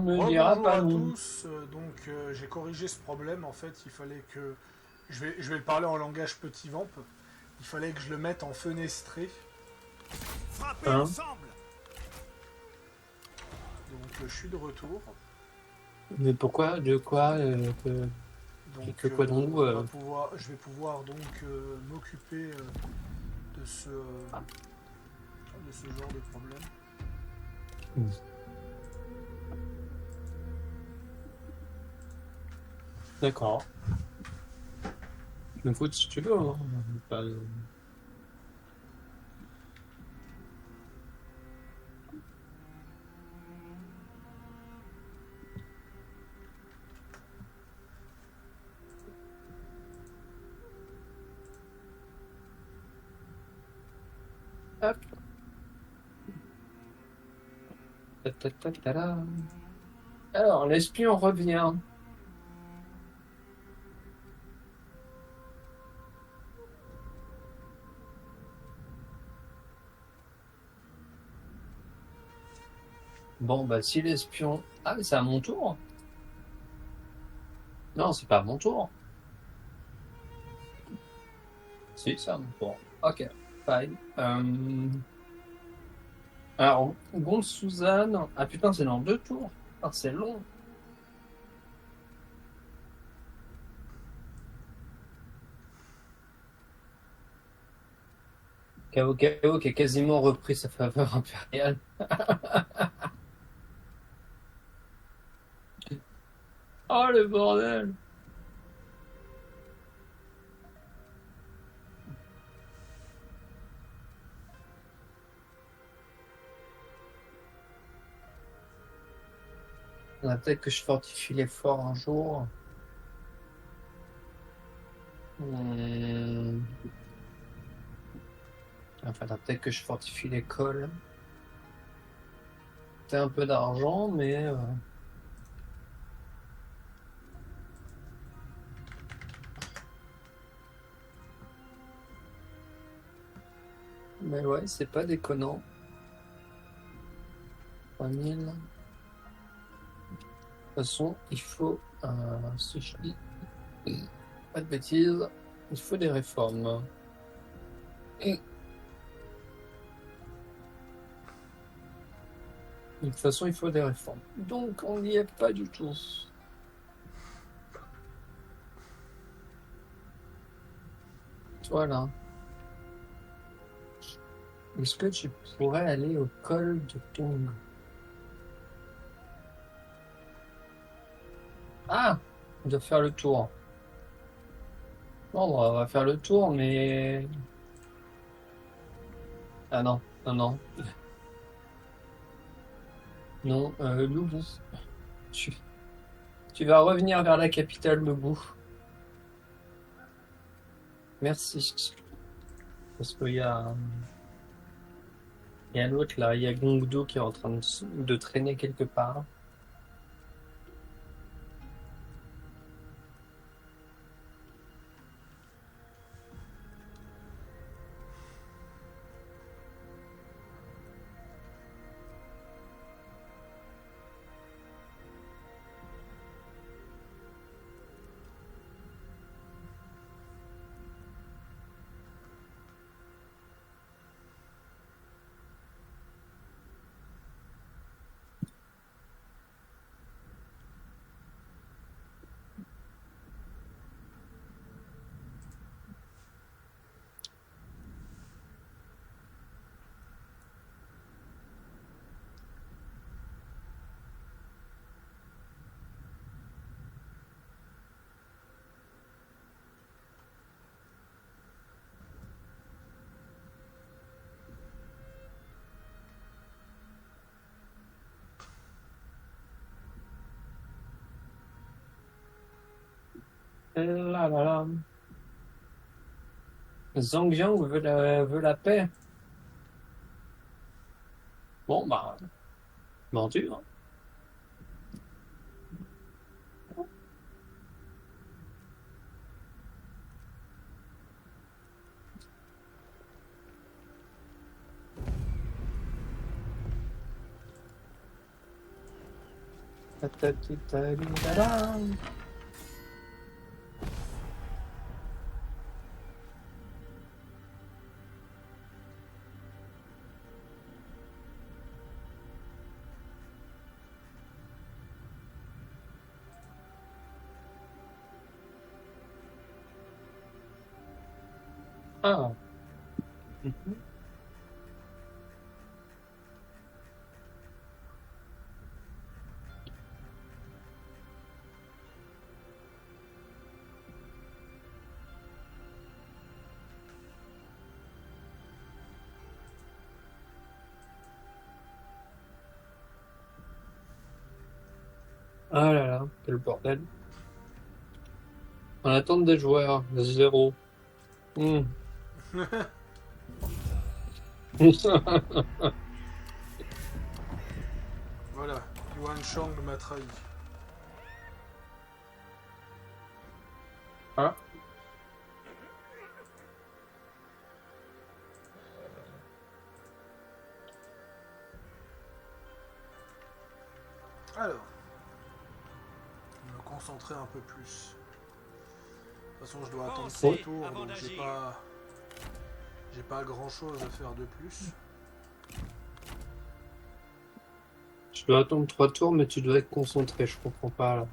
me dira Rebonjour pas à non. tous. J'ai corrigé ce problème. En fait, il fallait que je vais le parler en langage petit vamp. Il fallait que je le mette en fenestré. Frappez Hein? ensemble. Je suis de retour. Mais pourquoi? De quoi? Que quoi donc? Je vais pouvoir m'occuper de ce genre de problème. Hmm. D'accord. Écoute, si tu veux, hein. Pas- Hop. Ta-ta-ta-ta-la. Alors, l'espion revient. Bon, bah, si l'espion... Ah, mais c'est à mon tour? Non, c'est pas à mon tour. Si, c'est à mon tour. Ok, fine. Alors, Gonde Suzanne... Ah putain, c'est dans 2 tours. Ah, c'est long. Kao qui a quasiment repris sa faveur impériale. Oh, le bordel! Peut-être que je fortifie les forts un jour. Hmm. Enfin, peut-être que je fortifie l'école. C'est un peu d'argent, mais ouais, c'est pas déconnant. 3000. De toute façon, il faut, si je dis pas de bêtises, il faut des réformes. Et de toute façon, il faut des réformes. Donc, on n'y est pas du tout. Voilà. Est-ce que tu pourrais aller au col de Tung? Ah! On doit faire le tour. Bon, on va faire le tour, mais... Ah non, non, non. Non, Loubou. Tu, tu vas revenir vers la capitale, Loubou. Merci. Parce qu'il y a l'autre là, il y a Gongdo qui est en train de traîner quelque part. Là, là, là. Zhang veut la paix. Bon, bah, vendu, hein. Ta-ta-ti-ta-li-la-la. Ah. Mhm. Ah là là, quel bordel. En attente des joueurs, 0. Hmm. Voilà, Yuan Shang m'a trahi. Ah. Alors, me concentrer un peu plus. De toute façon, je dois attendre Pensez 3 tours, avant donc d'agir. j'ai pas grand chose à faire de plus. Je dois attendre 3 tours, mais tu dois être concentré, je comprends pas là.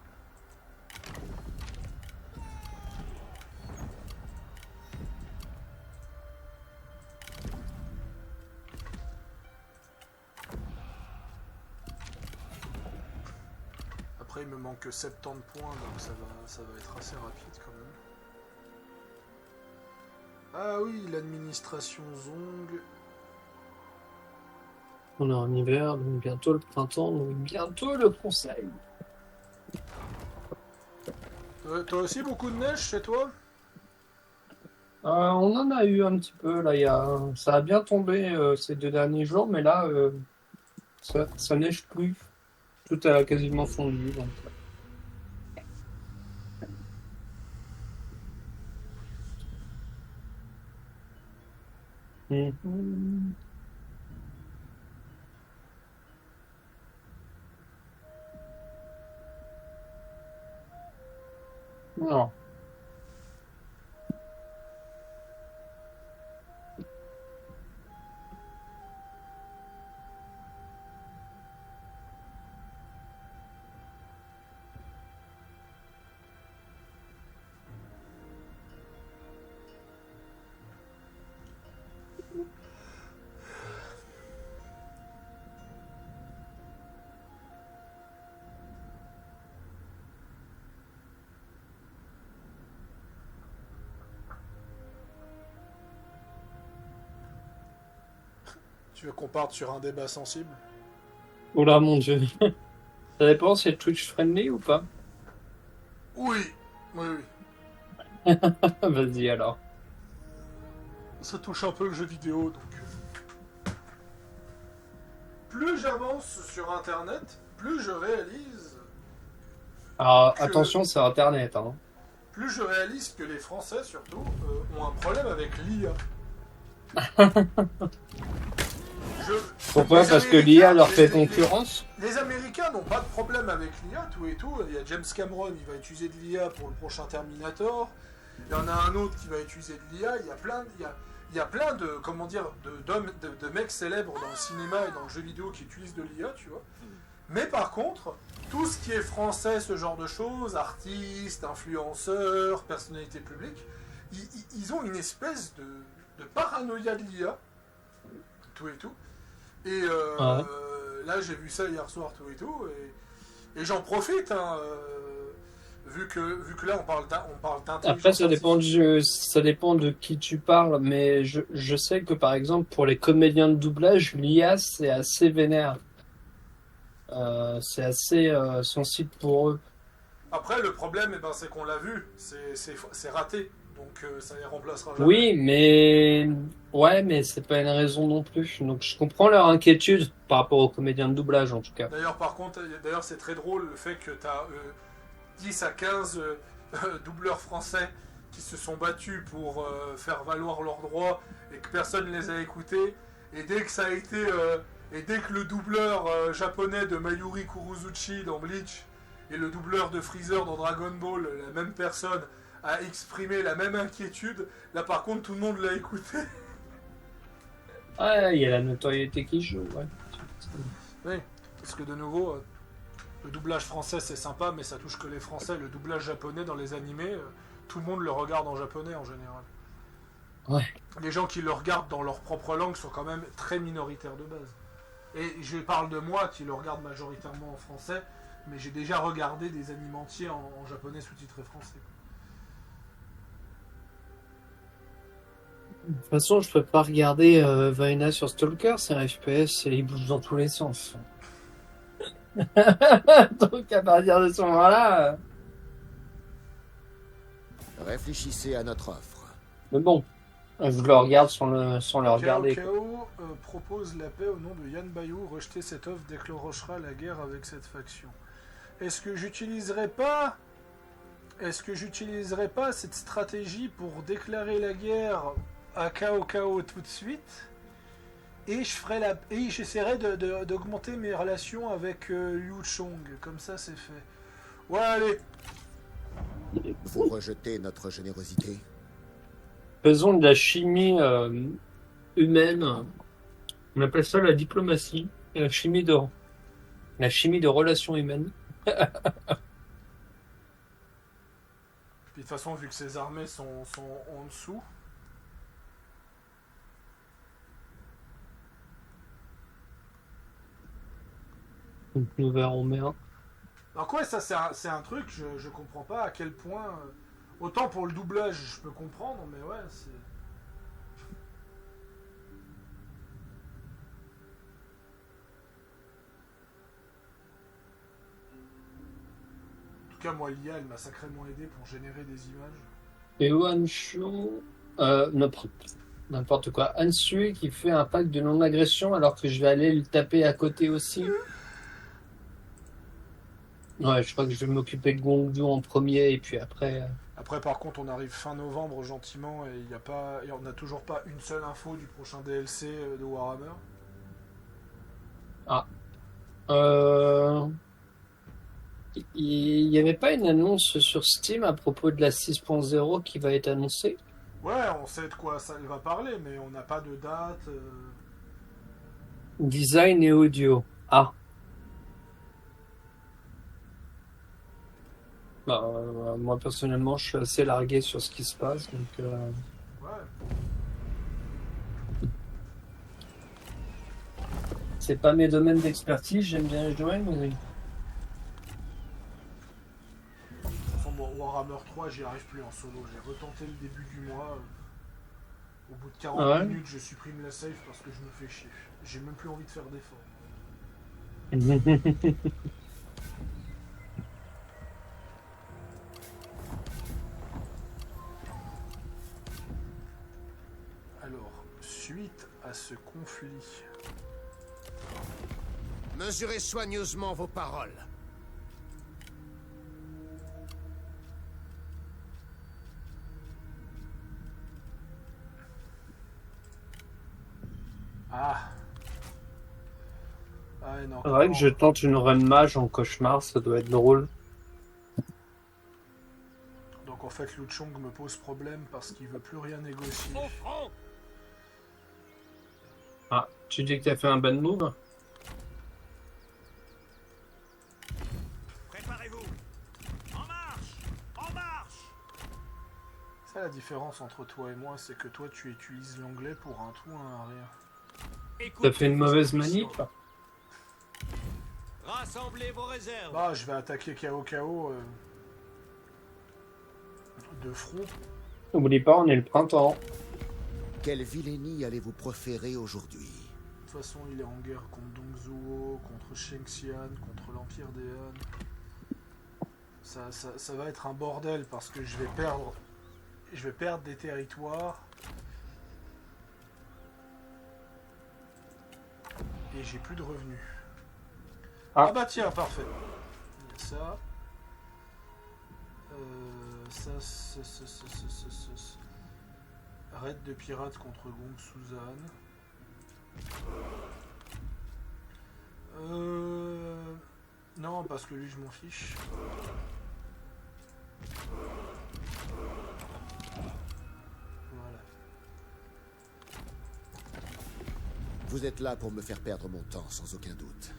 Après, il me manque que 70 points, donc ça va être assez rapide quand même. Ah oui, l'administration Zong. On est en hiver, donc bientôt le printemps, donc bientôt le conseil. Toi aussi beaucoup de neige chez toi? On en a eu un petit peu là, ça a bien tombé ces 2 derniers jours, mais là, ça neige plus. Tout a quasiment fondu. Donc. Mhm. Non. Tu veux qu'on parte sur un débat sensible? Oula, mon Dieu. Ça dépend si c'est Twitch friendly ou pas. Oui, oui, oui. Vas-y alors. Ça touche un peu le jeu vidéo, donc... Plus j'avance sur Internet, plus je réalise... Alors que- attention, c'est Internet. Hein. Plus je réalise que les Français, surtout, ont un problème avec l'IA. Pourquoi? Les Parce que Américains- l'IA leur fait les- concurrence? Les Américains n'ont pas de problème avec l'IA, tout et tout. Il y a James Cameron, il va utiliser de l'IA pour le prochain Terminator. Il y en a un autre qui va utiliser de l'IA. Il y a plein de, comment dire, de mecs célèbres dans le cinéma et dans le jeu vidéo qui utilisent de l'IA, tu vois. Mais par contre, tout ce qui est français, ce genre de choses, artistes, influenceurs, personnalités publiques, ils ont une espèce de paranoïa de l'IA, tout et tout. Et Ouais. là, j'ai vu ça hier soir, tout et tout, et j'en profite, hein, vu que là, on parle d'intelligence Après, ça dépend artificielle. ça dépend de qui tu parles, mais je sais que par exemple, pour les comédiens de doublage, l'IA, c'est assez vénère. C'est assez sensible pour eux. Après, le problème, eh ben, c'est qu'on l'a vu, c'est raté, donc ça les remplacera jamais. Oui, mais ouais, mais c'est pas une raison non plus. Donc je comprends leur inquiétude par rapport aux comédiens de doublage en tout cas. D'ailleurs, par contre, c'est très drôle le fait que tu as 10 à 15 doubleurs français qui se sont battus pour faire valoir leurs droits et que personne ne les a écoutés. Et dès que ça a été Et dès que le doubleur japonais de Mayuri Kuruzuchi dans Bleach et le doubleur de Freezer dans Dragon Ball, la même personne, a exprimé la même inquiétude, là par contre tout le monde l'a écouté. Ouais, il y a la notoriété qui joue, ouais. Oui, parce que de nouveau, le doublage français c'est sympa, mais ça touche que les Français. Le doublage japonais dans les animés, tout le monde le regarde en japonais en général. Ouais. Les gens qui le regardent dans leur propre langue sont quand même très minoritaires de base. Et je parle de moi qui le regarde majoritairement en français, mais j'ai déjà regardé des animes entiers en japonais sous-titré français. De toute façon, je peux pas regarder Vaina sur Stalker, c'est un FPS et il bouge dans tous les sens. Donc à partir de ce moment-là... Réfléchissez à notre offre. Mais bon, je le regarde sans le regarder. Kao propose la paix au nom de Yan Bayou. Rejeter cette offre déclenchera la guerre avec cette faction. Est-ce que j'utiliserai pas cette stratégie pour déclarer la guerre à Cao tout de suite et j'essaierai d'augmenter mes relations avec Liu Chong. Comme ça, c'est fait. Ouais, allez. Vous rejetez notre générosité. Faisons de la chimie humaine. On appelle ça la diplomatie. Et la chimie de relations humaines. Puis de toute façon, vu que ces armées sont en dessous. Donc nous verrons bien. Donc ouais, ça c'est un truc, je comprends pas à quel point... autant pour le doublage, je peux comprendre, mais ouais, c'est... En tout cas, moi, l'IA, elle m'a sacrément aidé pour générer des images. Et Hanshu, n'importe quoi. Hanshu qui fait un pacte de non-agression alors que je vais aller le taper à côté aussi. Ouais, je crois que je vais m'occuper de Gongdu en premier et puis après... Après, par contre, on arrive fin novembre gentiment et on n'a toujours pas une seule info du prochain DLC de Warhammer. Ah. Il n'y avait pas une annonce sur Steam à propos de la 6.0 qui va être annoncée? Ouais, on sait de quoi ça va parler, mais on n'a pas de date. Design et audio. Ah. Bah, moi personnellement, je suis assez largué sur ce qui se passe, donc. Ouais. C'est pas mes domaines d'expertise. J'aime bien les jouer, mais De toute façon, bon, Warhammer 3, j'y arrive plus en solo. J'ai retenté le début du mois. Au bout de 40 minutes, je supprime la save parce que je me fais chier. J'ai même plus envie de faire d'efforts. Alors, suite à ce conflit. Mesurez soigneusement vos paroles. Ah. Non. c'est vrai que je tente une run mage en cauchemar, ça doit être drôle. Donc en fait, Liu Chong me pose problème parce qu'il veut plus rien négocier. Ah, tu dis que t'as fait un bad move? Préparez-vous. En marche. En marche. Ça, la différence entre toi et moi, c'est que toi, tu utilises l'anglais pour un tout, un rien. T'as fait une mauvaise manip? Rassemblez vos réserves. Bah, je vais attaquer KO de front. N'oublie pas, on est le printemps. Quelle vilainie allez-vous proférer aujourd'hui? De toute façon, il est en guerre contre Dongzuo, contre Shengxian, contre l'Empire des Han. Ça va être un bordel parce que je vais perdre des territoires. Et j'ai plus de revenus. Ah bah tiens, parfait. Il y a ça. Raid de pirates contre Gong Suzan. Non, parce que lui, je m'en fiche. Voilà. Vous êtes là pour me faire perdre mon temps, sans aucun doute.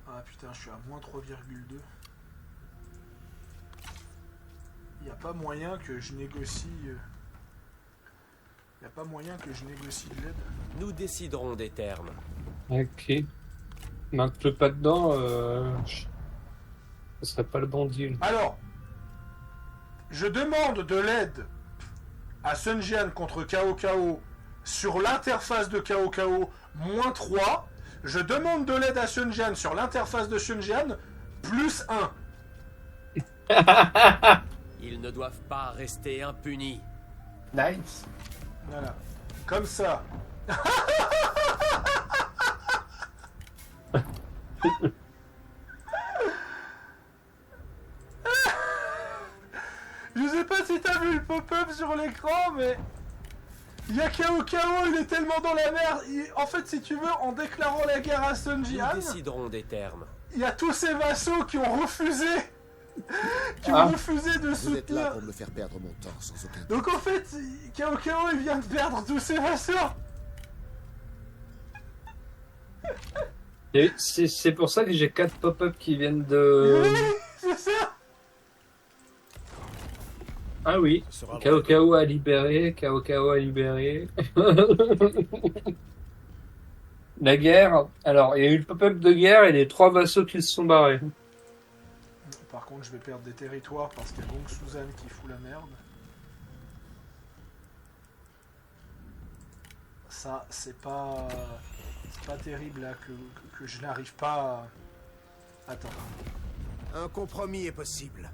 Ah putain, je suis à moins 3,2. Il n'y a pas moyen que je négocie... Il n'y a pas moyen que je négocie de l'aide. Nous déciderons des termes. Ok. M'inclus pas dedans, ce serait pas le bon deal. Alors, je demande de l'aide à Sun Jian contre Cao Cao sur l'interface de Cao Cao, moins 3. Je demande de l'aide à Sun Jian sur l'interface de Sun Jian, plus 1. Ils ne doivent pas rester impunis. Nice. Voilà. Comme ça. Je sais pas si t'as vu le pop-up sur l'écran, mais... Il y a Cao Cao, il est tellement dans la merde. En fait, si tu veux, en déclarant la guerre à Sun Nous Jian, déciderons des termes. il y a tous ces vassaux qui ont refusé... de Vous êtes là soutenir... pour me faire perdre mon temps, sans aucun doute. Donc en fait, Cao Cao, il vient de perdre tous ses vassaux. Et c'est pour ça que j'ai 4 pop-up qui viennent de... Oui, c'est ça. Ah oui. Ce sera Cao Cao a libéré, Cao Cao a libéré. La guerre. Alors, il y a eu le pop-up de guerre et les 3 vassaux qui se sont barrés. Par contre, je vais perdre des territoires parce qu'il y a donc Suzanne qui fout la merde. Ça, c'est pas terrible là que je n'arrive pas à... Attends. Un compromis est possible.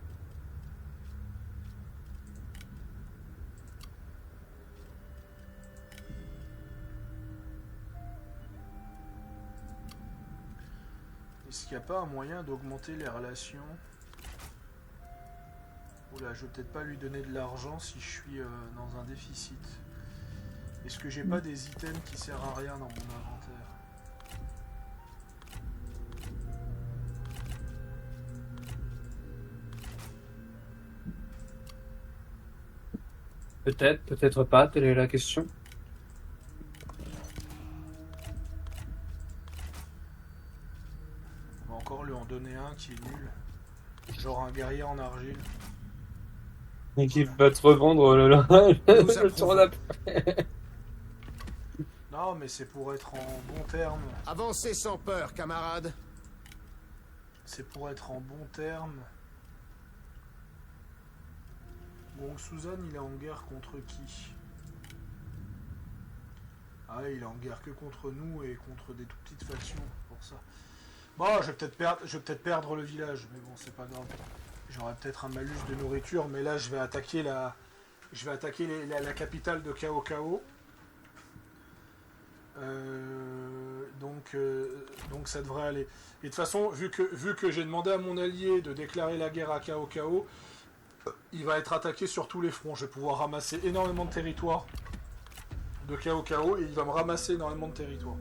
Est-ce qu'il n'y a pas un moyen d'augmenter les relations? Oula, je vais peut-être pas lui donner de l'argent si je suis dans un déficit. Est-ce que j'ai pas des items qui servent à rien dans mon inventaire? Peut-être, peut-être pas, telle est la question. On va encore lui en donner un qui est nul. Genre un guerrier en argile. Et qui va te revendre le tour d'après. Non, mais c'est pour être en bon terme. Avancez sans peur, camarades. C'est pour être en bon terme. Bon, Suzanne, il est en guerre contre qui? Ah, il est en guerre que contre nous et contre des tout petites factions, pour ça. Bon, je vais peut-être perdre le village, mais bon, c'est pas grave. J'aurai peut-être un malus de nourriture, mais là, je vais attaquer la capitale de Cao Cao. Donc ça devrait aller. Et de toute façon, vu que j'ai demandé à mon allié de déclarer la guerre à Cao Cao, il va être attaqué sur tous les fronts. Je vais pouvoir ramasser énormément de territoire de Cao Cao et il va me ramasser énormément de territoire.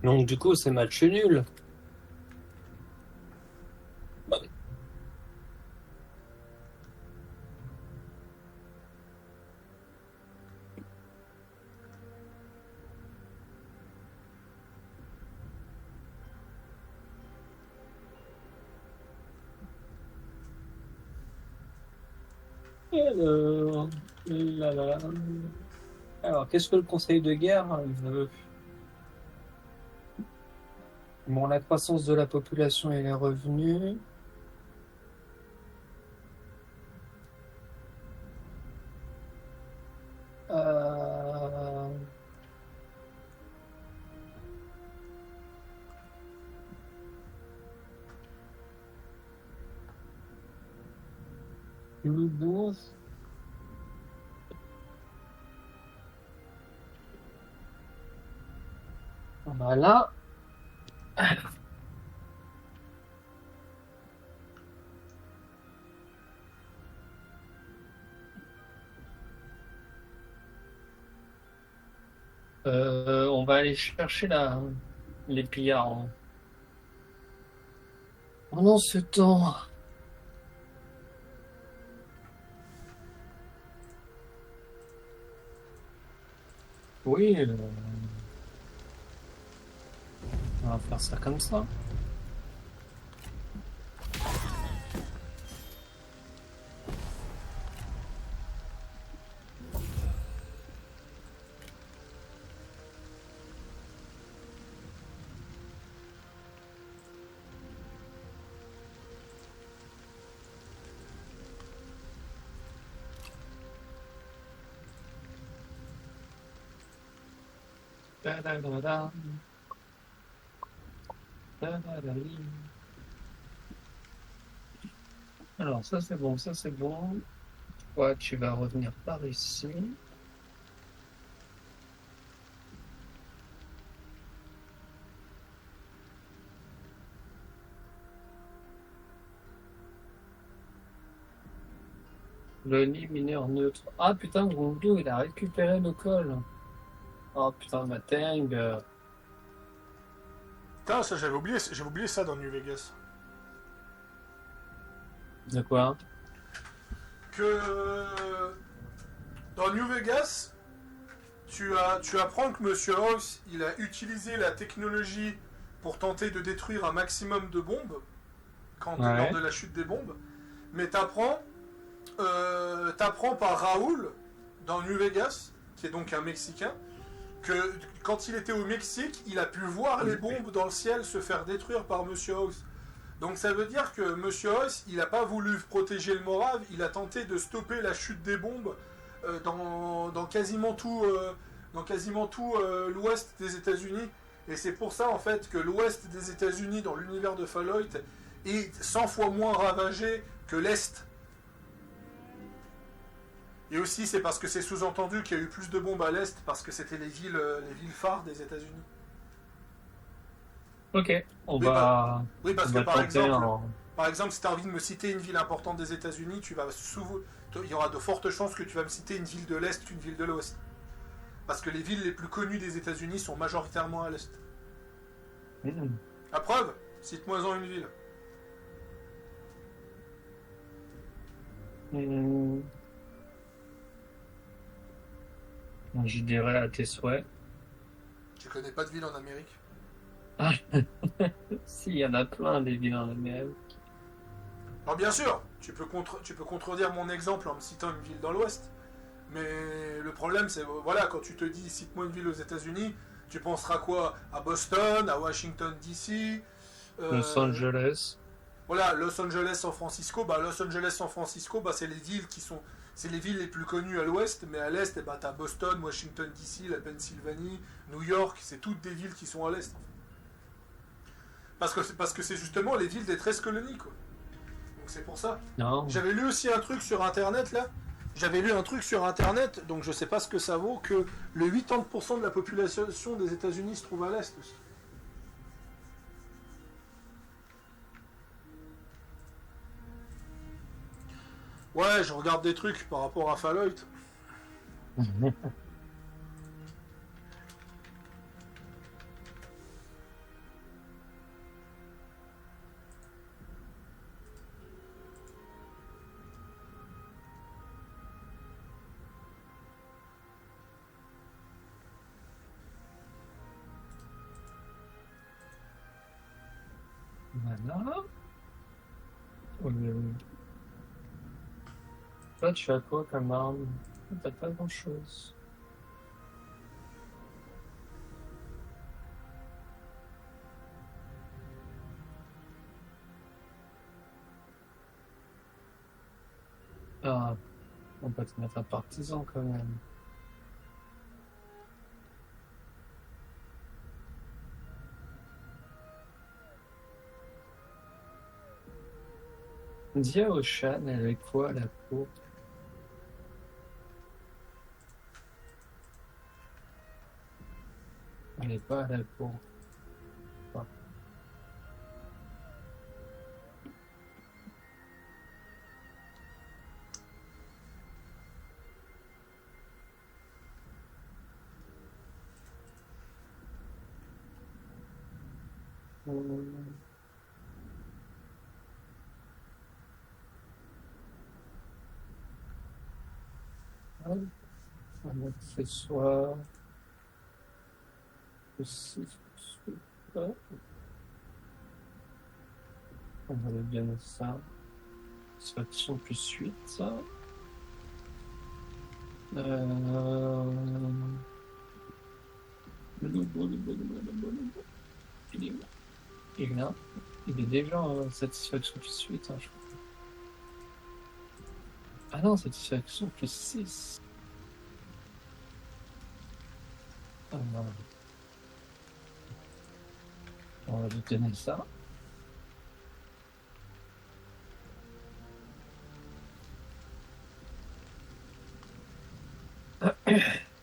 Donc du coup, c'est match nul. Alors, alors, qu'est-ce que le conseil de guerre veut? Bon, la croissance de la population et les revenus. Euh... Loubourg. Voilà. On va aller chercher les pillards. Hein. Pendant ce temps, oui, on va faire ça comme ça. Da-da-da-da. Da-da-da-di. Alors ça c'est bon, ça c'est bon. Toi tu vas revenir par ici. Le lit mineur neutre. Ah putain, Grondu, il a récupéré le col. Oh putain, ma tang. Putain, ça j'avais oublié ça dans New Vegas. De quoi? Que dans New Vegas, tu apprends que Monsieur House, il a utilisé la technologie pour tenter de détruire un maximum de bombes lors de la chute des bombes. Mais t'apprends par Raoul dans New Vegas, qui est donc un Mexicain, que quand il était au Mexique, il a pu voir les bombes dans le ciel se faire détruire par Monsieur House. Donc ça veut dire que Monsieur House, il n'a pas voulu protéger le Morave, il a tenté de stopper la chute des bombes dans quasiment tout, l'ouest des États-Unis. Et c'est pour ça en fait que l'ouest des États-Unis dans l'univers de Fallout est 100 fois moins ravagé que l'est. Et aussi c'est parce que c'est sous-entendu qu'il y a eu plus de bombes à l'est parce que c'était les villes phares des États-Unis. Ok, on va. Oui, parce on que va tenter par exemple, si tu as envie de me citer une ville importante des États-Unis, il y aura de fortes chances que tu vas me citer une ville de l'Est qu'une ville de l'Ouest. Parce que les villes les plus connues des États-Unis sont majoritairement à l'Est. À preuve, cite-moi-en une ville. Je dirais à tes souhaits. Tu connais pas de ville en Amérique? Ah, si, il y en a plein des villes en Amérique. Alors bien sûr, tu peux contredire mon exemple en me citant une ville dans l'Ouest. Mais le problème, c'est, voilà, quand tu te dis cite-moi une ville aux États-Unis, tu penseras quoi? À Boston, à Washington DC, Los Angeles. Voilà, Los Angeles, San Francisco. Los Angeles, San Francisco, c'est les villes les plus connues à l'Ouest, mais à l'Est, t'as Boston, Washington DC, la Pennsylvanie, New York, c'est toutes des villes qui sont à l'Est. Parce que c'est justement les villes des 13 colonies, quoi. Donc c'est pour ça. Non. J'avais lu aussi un truc sur internet là. Donc je sais pas ce que ça vaut, que le 80% de la population des États-Unis se trouve à l'Est aussi. Ouais, je regarde des trucs par rapport à Fallout. Voilà. Toi, tu as quoi comme arme? T'as pas grand-chose. Ah, on peut te mettre un partisan quand même. Dia Oshan, elle est quoi la peau? Elle est pas à la peau. Enfin, Un accessoire. Aussi. On va bien mettre ça. Satisfaction plus 8, ça. Il est où? Il est là. Il est déjà en satisfaction plus 8, hein, je crois. Ah non, satisfaction plus 6. Ah non. On va lui donner ça.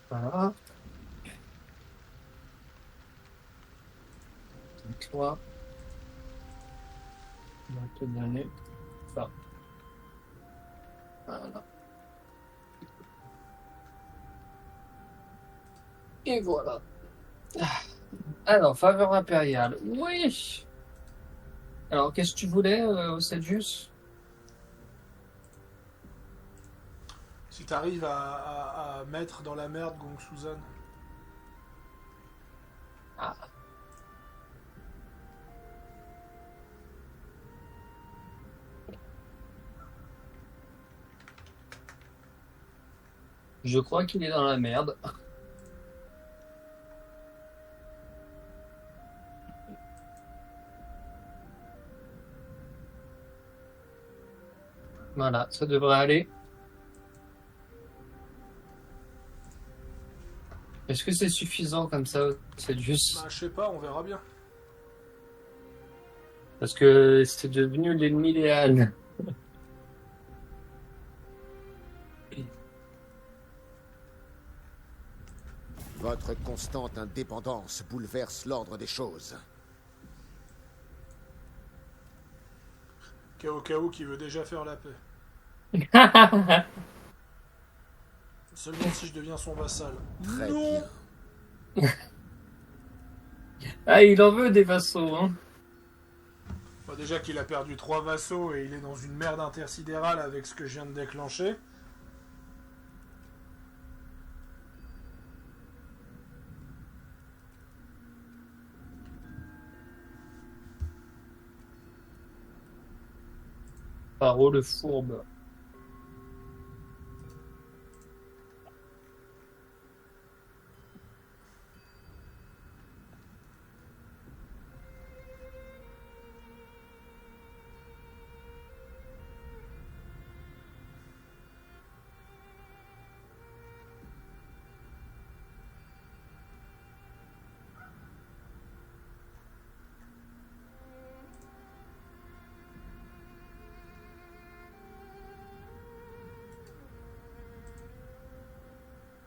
Voilà. Donc toi, on va te donner ça. Voilà. Et voilà. Alors, faveur impériale. Oui. Alors, qu'est-ce que tu voulais, Osedjus? Si t'arrives à mettre dans la merde Gong Suzan. Ah. Je crois qu'il est dans la merde. Voilà, ça devrait aller. Est-ce que c'est suffisant comme ça? C'est juste Bah, je sais pas, on verra bien. parce que c'est devenu l'ennemi idéal. Votre constante indépendance bouleverse l'ordre des choses. Kao qui veut déjà faire la paix. Seulement si je deviens son vassal. Très Non. bien. Ah, il en veut des vassaux, hein. Bah, déjà qu'il a perdu 3 vassaux et il est dans une merde intersidérale avec ce que je viens de déclencher. Paro le fourbe.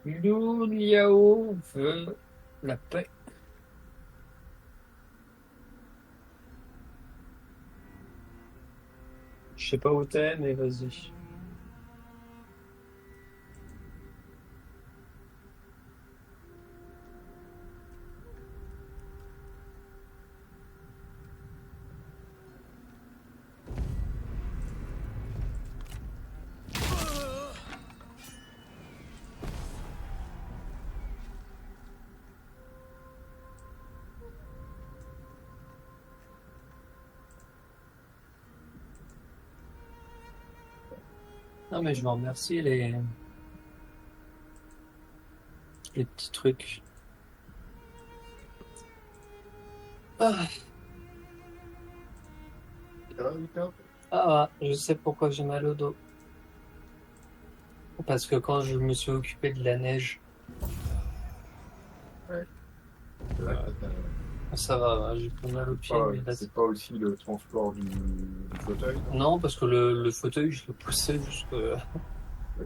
Liu Liao veut la paix. Je sais pas où t'es, mais vas-y. Non, mais je vous remercie les petits trucs. Ah, je sais pourquoi j'ai mal au dos. Parce que quand je me suis occupé de la neige, ça va, j'ai pas mal au pied. Mais là, C'est pas aussi le transport du fauteuil, non? non, parce que le fauteuil, je le poussais jusque.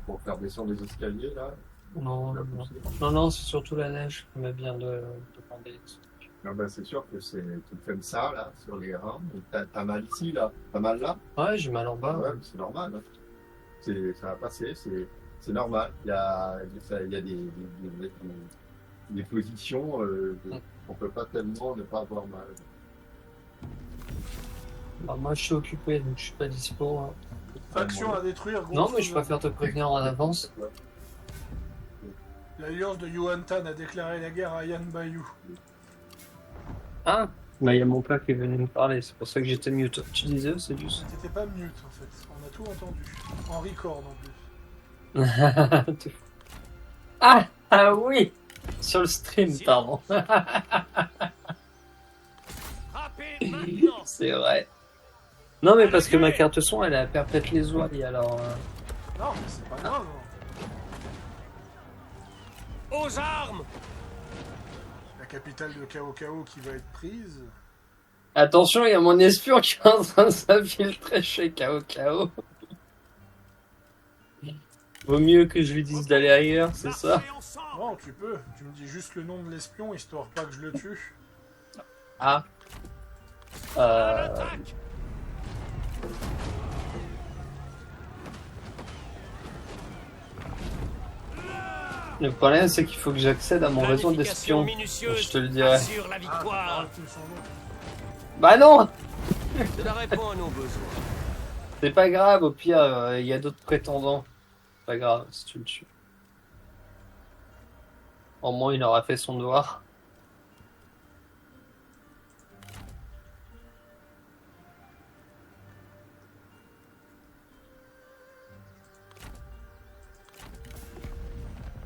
Pour faire descendre les escaliers, là. Non, La non, pousser. non, c'est surtout la neige qui m'a bien demandé. Non, ben, c'est sûr que c'est tout comme ça, là, sur les reins. T'as mal ici, là. T'as mal là? Ouais, j'ai mal en bas. Ouais, mais c'est normal. Hein. Ça va passer, c'est normal. Il y a des positions qu'on peut pas tellement ne pas avoir mal. Bah, moi, je suis occupé, donc je suis pas dispo, hein. Faction à détruire. Non, mais je Gonfuse. préfère te prévenir en avance. L'alliance de Yuan Tan a déclaré la guerre à Yan Bayu. Ah, bah, il y a mon père qui est venu me parler, c'est pour ça que j'étais mute. Tu disais, c'est juste. T'étais pas mute en fait, on a tout entendu. En record en plus. Ah, ah oui, sur le stream, pardon. Frappez maintenant. C'est vrai. Non, mais parce que ma carte son, elle est à perpète les ouailles, alors... Non, mais c'est pas grave. Aux armes. La capitale de Cao Cao qui va être prise. Attention, il y a mon espion qui est en train de s'infiltrer chez Cao Cao. Vaut mieux que je lui dise d'aller ailleurs, c'est ça? Marchez ensemble. Non, tu peux. Tu me dis juste le nom de l'espion, histoire pas que je le tue. Ah. À l'attaque. Le problème, c'est qu'il faut que j'accède à mon réseau Planification d'espions. minutieuse Je te le dirai. assure la Ah, victoire. tu me son nom. Bah non! Cela répond à nos besoins. C'est pas grave, au pire, il y a d'autres prétendants. Pas grave, si tu le tues. Au moins, il aura fait son devoir.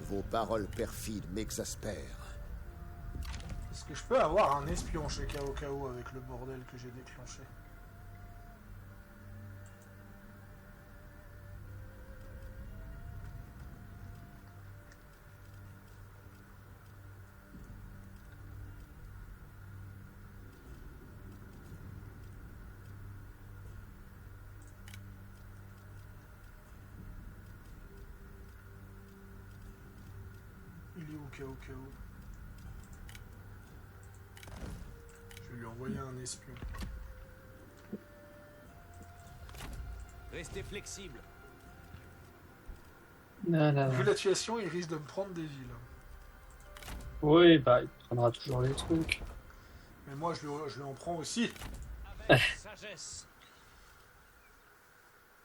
Vos paroles perfides m'exaspèrent. Est-ce que je peux avoir un espion chez Cao Cao avec le bordel que j'ai déclenché? Il est où Cao Cao? Je vais lui envoyer un espion. Restez flexible. Là, là, Vu là. la situation, il risque de me prendre des villes. Oui, bah, il prendra toujours les trucs. Mais moi, je lui en prends aussi. Avec sagesse.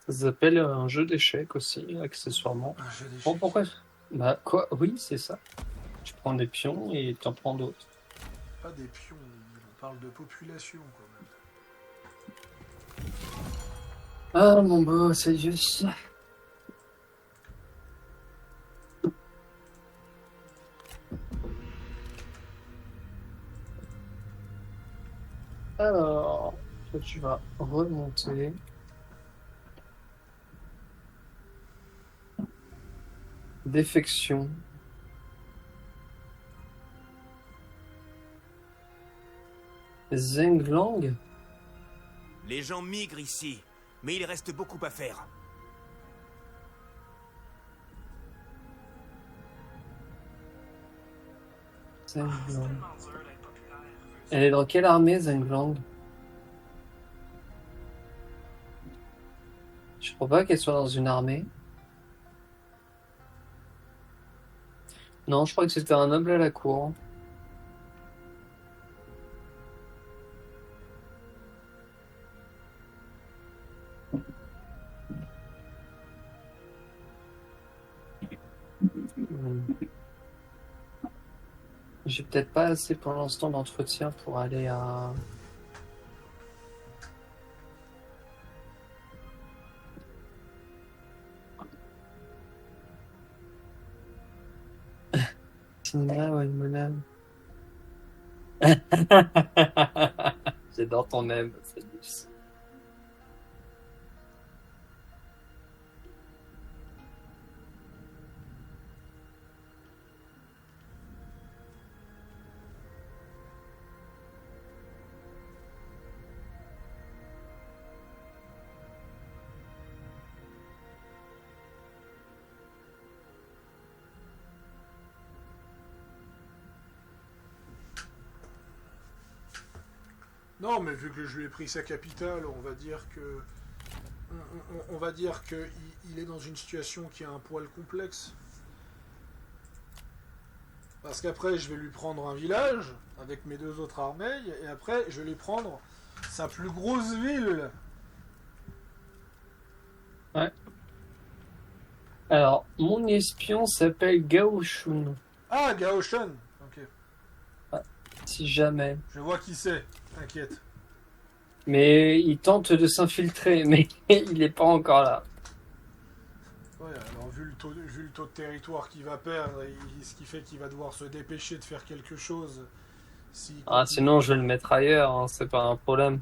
Ça s'appelle un jeu d'échecs aussi, accessoirement. Ah, j'ai des Bon, chèques. pourquoi? Bah, quoi? Oui, c'est ça. Tu prends des pions et t'en prends d'autres. Pas des pions, on parle de population quand même. Ah, mon beau, c'est juste ça. Alors, toi, tu vas remonter. Défection. Zenglang? Les gens migrent ici, mais il reste beaucoup à faire. Zenglang. Elle est dans quelle armée, Zenglang? Je crois pas qu'elle soit dans une armée. Non, je crois que c'était un noble à la cour. J'ai peut-être pas assez pour l'instant d'entretien pour aller à... Tina ou Moulin. J'adore ton aime, Félix. Non, mais vu que je lui ai pris sa capitale, on va dire que... On va dire qu'il est dans une situation qui est un poil complexe. Parce qu'après, je vais lui prendre un village avec mes deux autres armées, et après, je vais lui prendre Sa plus grosse ville. Alors, mon espion s'appelle Gao Shun, Ah, Gaoshan. Ok. si jamais. Je vois qui c'est. T'inquiète. Mais il tente de s'infiltrer, mais il n'est pas encore là. Ouais, alors vu le taux de territoire qu'il va perdre, ce qui fait qu'il va devoir se dépêcher de faire quelque chose. S'il Ah, continue- sinon, je vais le mettre ailleurs, hein, c'est pas un problème.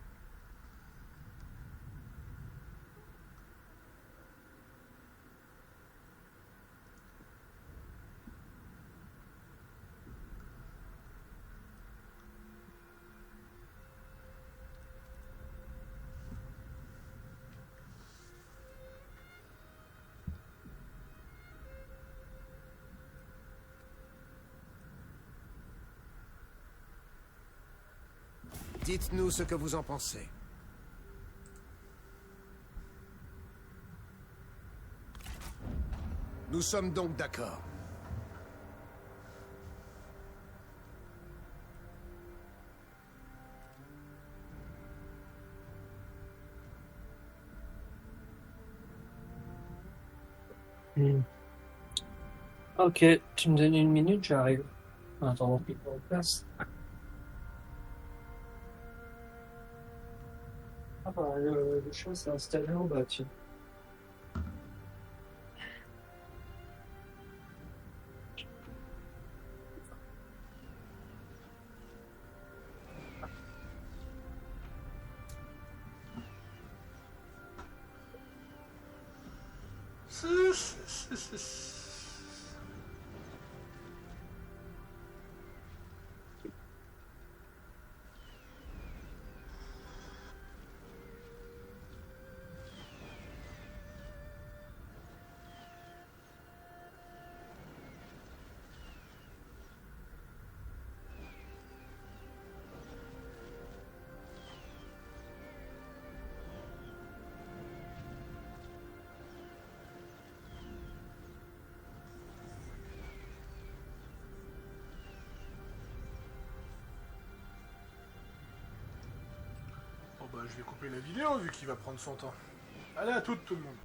Dites-nous ce que vous en pensez. Nous sommes donc d'accord. Hmm. Ok, tu me donnes une minute, j'arrive. En attendant qu'il me place. Ah bah, le chat s'est installé en bas, tiens. Bon bah je vais couper la vidéo vu qu'il va prendre son temps. Allez à tout le monde.